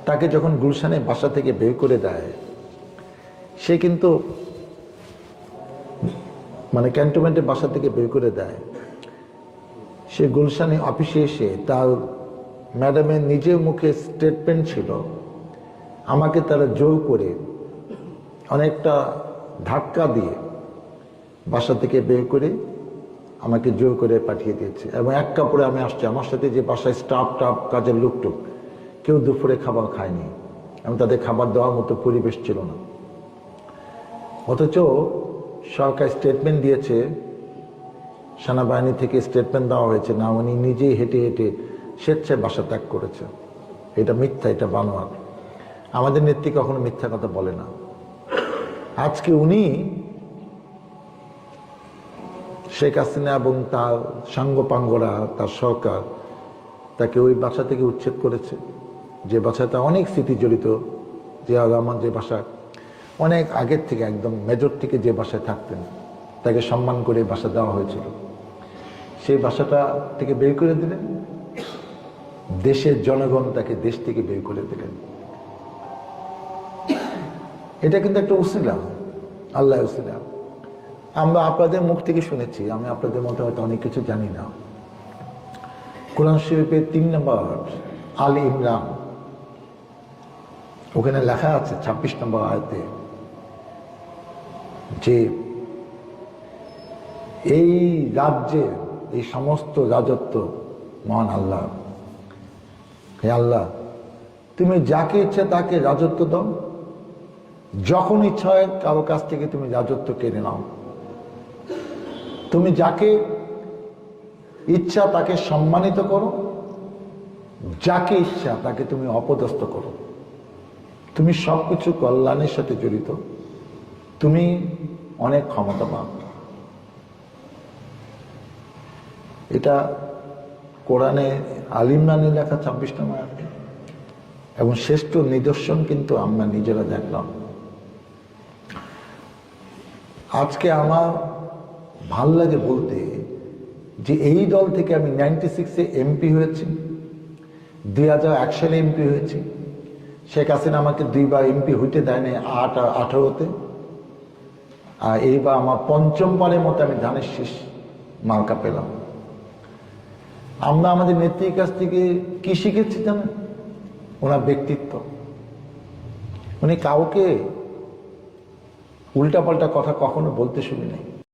তাকে যখন গুলশানে বাসা থেকে বের করে দেয়, সে কিন্তু মানে ক্যান্টনমেন্টের বাসা থেকে বের করে দেয়, সে গুলশানে অফিসে এসে তার ম্যাডামের নিজের মুখে স্টেটমেন্ট ছিল, আমাকে তারা জোর করে অনেকটা ধাক্কা দিয়ে বাসা থেকে বের করে আমাকে জোর করে পাঠিয়ে দিয়েছে। এবং এক কাপড়ে আমি আসছি, আমার সাথে যে বাসায় স্টাফ কাজের লোকটুক কেউ দুপুরে খাবার খায়নি এবং তাদের খাবার দেওয়ার মতো পরিবেশ ছিল না। অথচ সরকার স্টেটমেন্ট দিয়েছে, সেনাবাহিনী থেকে স্টেটমেন্ট দেওয়া হয়েছে না উনি নিজেই হেঁটে হেঁটে স্বেচ্ছায় বাসা ত্যাগ করেছে। এটা মিথ্যা, এটা বানোয়াট। আমাদের নেত্রী কখনো মিথ্যা কথা বলে না। আজকে উনি শেখ হাসিনা এবং তার সাঙ্গপাঙ্গরা, তার সরকার তাকে ওই বাসা থেকে উচ্ছেদ করেছে, যে বাসায় তার অনেক স্মৃতি জড়িত। জিয়াউর রহমান যে বাসা অনেক আগের থেকে একদম মেজর থেকে যে বাসায় থাকতেন, তাকে সম্মান করে বাসা দেওয়া হয়েছিল, সেই বাসাটা থেকে বের করে দিলেন। দেশের জনগণ তাকে দেশ থেকে বের করে দিলেন। এটা কিন্তু একটা উসিলা, আল্লাহ উসিলা। আমরা আপনাদের মুখ থেকে শুনেছি, আমি আপনাদের মধ্যে হয়তো অনেক কিছু জানি না। কোরআন শরীফের 3 নম্বর আলী ইমরান, ওখানে লেখা আছে 26 নম্বর আয়াতে যে এই রাজ্যে এই সমস্ত রাজত্ব মহান আল্লাহ। হে আল্লাহ, তুমি যাকে ইচ্ছে তাকে রাজত্ব দাও, যখন ইচ্ছা হয় কারো কাছ থেকে তুমি রাজত্ব কেড়ে নাও। তুমি যাকে ইচ্ছা তাকে সম্মানিত করো, যাকে ইচ্ছা তাকে তুমি অপদস্থ করো। তুমি সবকিছু কল্যাণের সাথে জড়িত, তুমি অনেক ক্ষমতাবান। এটা কোরআনে আল ইমরানে লেখা 26 নম্বর আয়াত। এবং শ্রেষ্ঠ নিদর্শন কিন্তু আমরা নিজেরা দেখলাম। আজকে আমার ভাল লাগে বলতে যে এই দল থেকে আমি 96-এ এমপি হয়েছি, 2001 সালে এমপি হয়েছি। শেখ হাসিনা আমাকে 2বার এমপি হইতে দেয় না 18-তে, আর এইবার আমার 5ম বারের মতো আমি ধানের শীষ মার্কা পেলাম। আমরা আমাদের নেত্রীর কাছ থেকে কি শিখেছি জানেন? ওনার ব্যক্তিত্ব। উনি কাউকে উল্টাপাল্টা কথা কখনো বলতে শুনি নাই।